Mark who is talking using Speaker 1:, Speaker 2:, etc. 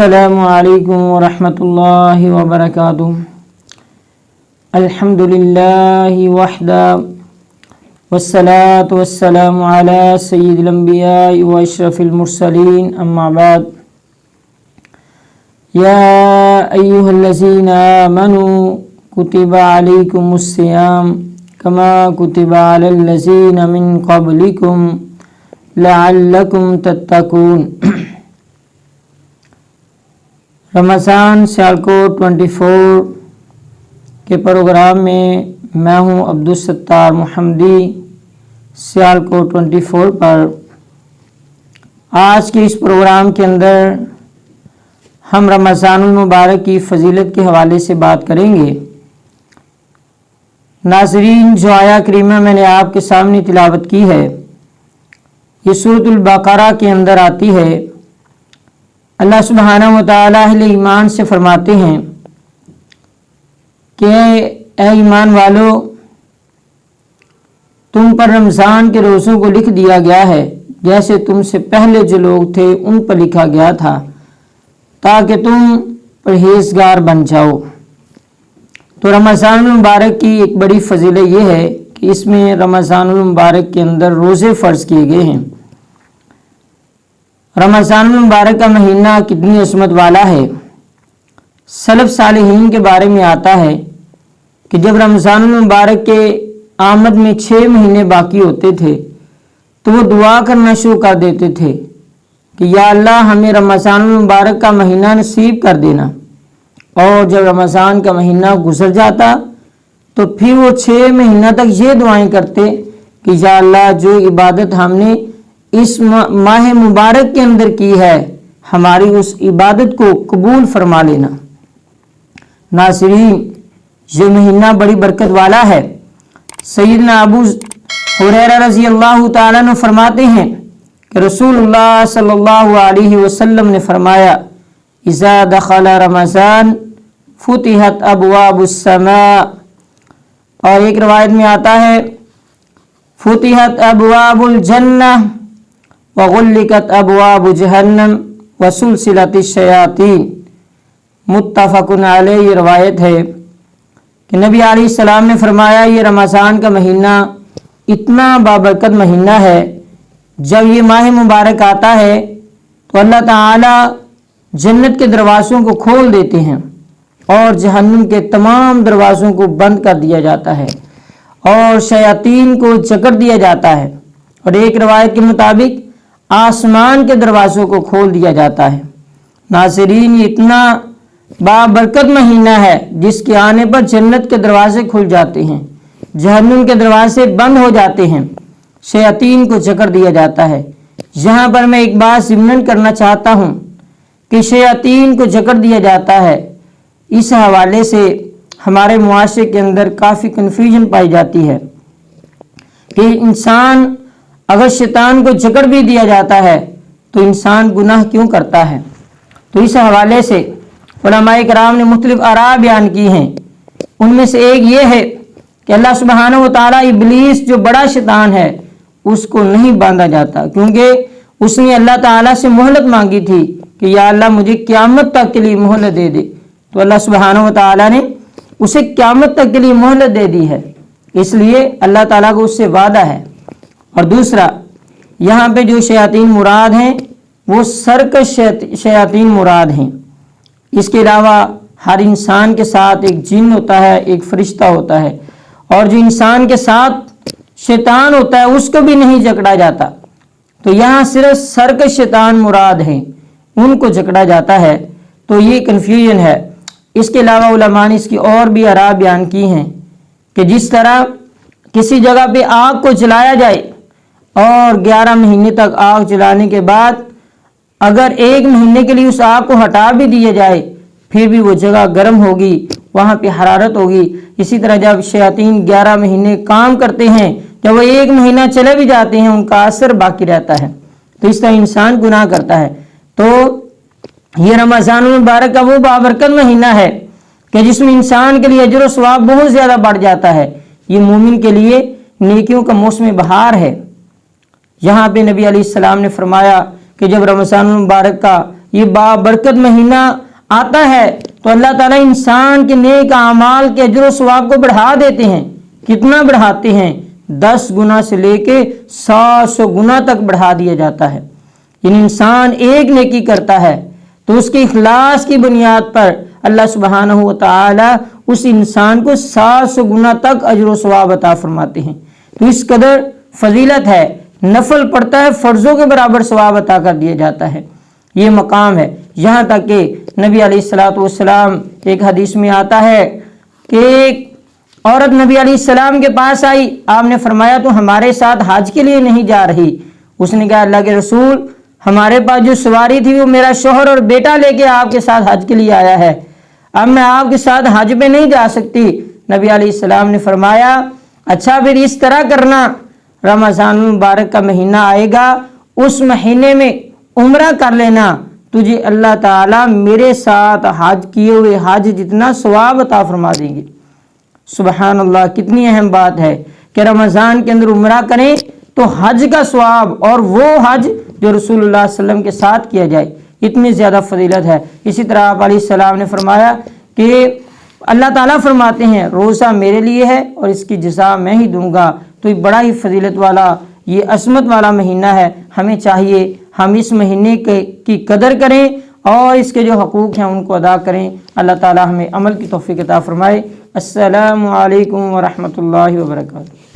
Speaker 1: अस्सलामु अलैकुम वरहमतुल्लाहि वबरकातुह। अल्हम्दुलिल्लाहि वहदा वस्सलातु वस्सलामु अला सय्यिदिल अंबियाइ व अशरफिल मुरसलीन, अम्मा बाद। या अय्युहल्लज़ीना आमनू कुतिबा अलैकुमुस्सियाम कमा कुतिबा अलल्लज़ीना मिन क़ब्लिकुम लअल्लकुम तत्तकून। रमज़ान सियालकोट 24 के प्रोग्राम में मैं हूं अब्दुल सत्तार मोहम्मदी सियालकोट 24 पर। आज के इस प्रोग्राम के अंदर हम रमज़ानुल मुबारक की फ़जीलत के हवाले से बात करेंगे। नाज़रीन, जो आया करीमा मैंने आपके सामने तिलावत की है, ये सूरतुल बक़रा के अंदर आती है। अल्लाह सुब्हानहु व तआला अहले ईमान से फरमाते हैं कि ए ईमान वालो, तुम पर रमज़ान के रोज़ों को लिख दिया गया है जैसे तुमसे पहले जो लोग थे उन पर लिखा गया था, ताकि तुम परहेज़गार बन जाओ। तो रमज़ानुल मुबारक की एक बड़ी फ़जीलत ये है कि इसमें रमज़ानुल मुबारक के अंदर रोज़े फ़र्ज़ किए गए हैं। रमज़ानुल मुबारक का महीना कितनी अज़मत वाला है। सलफ़ सालिहीन के बारे में आता है कि जब रमज़ानुल मुबारक के आमद में 6 महीने बाकी होते थे तो वो दुआ करना शुरू कर देते थे कि या अल्लाह, हमें रमज़ानुल मुबारक का महीना नसीब कर देना। और जब रमज़ान का महीना गुजर जाता तो फिर वो 6 महीना तक ये दुआएं करते कि या अल्लाह, जो इबादत हमने इस माह मुबारक के अंदर की है, हमारी उस इबादत को कबूल फरमा लेना। नाज़रीन, ये महीना बड़ी बरकत वाला है। सैयदना अबू हुरैरा रज़ी अल्लाह तआला अन्हु फरमाते हैं कि रसूलुल्लाह सल्लल्लाहु अलैहि वसल्लम ने फरमाया, इज़ा दखल रमज़ान फुतिहत अबवाबुस समा। और एक रवायत में आता है फुतिहत अबवाबुल जन्नह व गुल्लिकत अबवाबु जहन्नम व सुलसिलतिश शयातीन। मुत्तफ़क़ुन अलैहि। ये रवायत है कि नबी अलैहिस्सलाम ने फरमाया, ये रमज़ान का महीना इतना बाबरकत महीना है, जब ये माह मुबारक आता है तो अल्लाह ताला जन्नत के दरवाज़ों को खोल देते हैं और जहन्नम के तमाम दरवाज़ों को बंद कर दिया जाता है और शयातीन को जकड़ दिया जाता है। और एक रवायत के मुताबिक आसमान के दरवाज़ों को खोल दिया जाता है। नाज़रीन, ये इतना बाबरकत महीना है जिसके आने पर जन्नत के दरवाजे खुल जाते हैं, जहन्नम के दरवाजे बंद हो जाते हैं, शयातीन को जकड़ दिया जाता है। यहाँ पर मैं एक बात ज़िम्नन करना चाहता हूँ कि शयातीन को जकड़ दिया जाता है, इस हवाले से हमारे मुआशरे के अंदर काफ़ी कन्फ्यूजन पाई जाती है कि इंसान अगर शैतान को जकड़ भी दिया जाता है तो इंसान गुनाह क्यों करता है। तो इस हवाले से उलमाए किराम ने मुख्तलिफ आरा बयान की हैं। उनमें से एक ये है कि अल्लाह सुब्हानहु व तआला इब्लीस जो बड़ा शैतान है उसको नहीं बांधा जाता, क्योंकि उसने अल्लाह ताला से मोहलत मांगी थी कि या अल्लाह, मुझे क़यामत तक के लिए मोहलत दे दे। तो अल्लाह सुब्हानहु व तआला ने उसे क़यामत तक के लिए मोहलत दे दी है, इसलिए अल्लाह ताला को उससे वादा है। और दूसरा, यहाँ पे जो शयातीन मुराद हैं वो सर्कस शयातीन मुराद हैं। इसके अलावा हर इंसान के साथ एक जिन होता है, एक फरिश्ता होता है, और जो इंसान के साथ शैतान होता है उसको भी नहीं जकड़ा जाता। तो यहाँ सिर्फ सर्कस शैतान मुराद हैं, उनको जकड़ा जाता है। तो ये कन्फ्यूजन है। इसके अलावा उलमा ने इसकी और भी आरा बयान की हैं कि जिस तरह किसी जगह पे आग को जलाया जाए और 11 महीने तक आग जलाने के बाद अगर 1 महीने के लिए उस आग को हटा भी दिया जाए फिर भी वो जगह गर्म होगी, वहाँ पे हरारत होगी। इसी तरह जब शयातीन 11 महीने काम करते हैं, जब वो 1 महीना चले भी जाते हैं, उनका असर बाकी रहता है। तो इस तरह इंसान गुनाह करता है। तो ये रमज़ानुल मुबारक का वो बाबरकत महीना है कि जिसमें इंसान के लिए अजर व सवाब बहुत ज़्यादा बढ़ जाता है। ये मोमिन के लिए नेकियों का मौसम बहार है। यहाँ पे नबी अलैहिस्सलाम ने फरमाया कि जब रमज़ानुल मुबारक का یہ بابرکت مہینہ آتا ہے تو اللہ تعالیٰ انسان کے نیک اعمال کے اجر و ثواب کو بڑھا دیتے ہیں۔ کتنا بڑھاتے ہیں؟ 10 گنا سے لے کے 100 گنا تک بڑھا دیا جاتا ہے۔ یعنی انسان ایک نیکی کرتا ہے تو اس کے اخلاص کی بنیاد پر اللہ سبحانہ و تعالی اس انسان کو 700 گنا تک اجر و ثواب عطا فرماتے ہیں۔ تو اس قدر فضیلت ہے، نفل پڑتا ہے فرضوں کے برابر ثواب عطا کر دیا جاتا ہے، یہ مقام ہے۔ یہاں تک کہ نبی علیہ الصلوۃ والسلام ایک حدیث میں آتا ہے کہ ایک عورت نبی علیہ السلام کے پاس آئی، آپ نے فرمایا تو ہمارے ساتھ حج کے لیے نہیں جا رہی؟ اس نے کہا اللہ کے رسول ہمارے پاس جو سواری تھی وہ میرا شوہر اور بیٹا لے کے آپ کے ساتھ حج کے لیے آیا ہے، اب میں آپ کے ساتھ حج پہ نہیں جا سکتی۔ نبی علیہ السلام نے فرمایا اچھا پھر اس طرح کرنا، رمضان المبارک کا مہینہ آئے گا، اس مہینے میں عمرہ کر لینا، تجھے اللہ تعالیٰ میرے ساتھ حج کیے ہوئے حج جتنا ثواب عطا فرما دیں گے۔ سبحان اللہ، کتنی اہم بات ہے کہ رمضان کے اندر عمرہ کریں تو حج کا ثواب، اور وہ حج جو رسول اللہ صلی اللہ علیہ وسلم کے ساتھ کیا جائے، اتنی زیادہ فضیلت ہے۔ اسی طرح آپ علیہ السلام نے فرمایا کہ اللہ تعالیٰ فرماتے ہیں روزہ میرے لیے ہے اور اس کی جزا میں ہی دوں گا۔ تو یہ بڑا ہی فضیلت والا، یہ عظمت والا مہینہ ہے، ہمیں چاہیے ہم اس مہینے کی قدر کریں اور اس کے جو حقوق ہیں ان کو ادا کریں۔ اللہ تعالیٰ ہمیں عمل کی توفیق عطا فرمائے۔ السلام علیکم ورحمۃ اللہ وبرکاتہ۔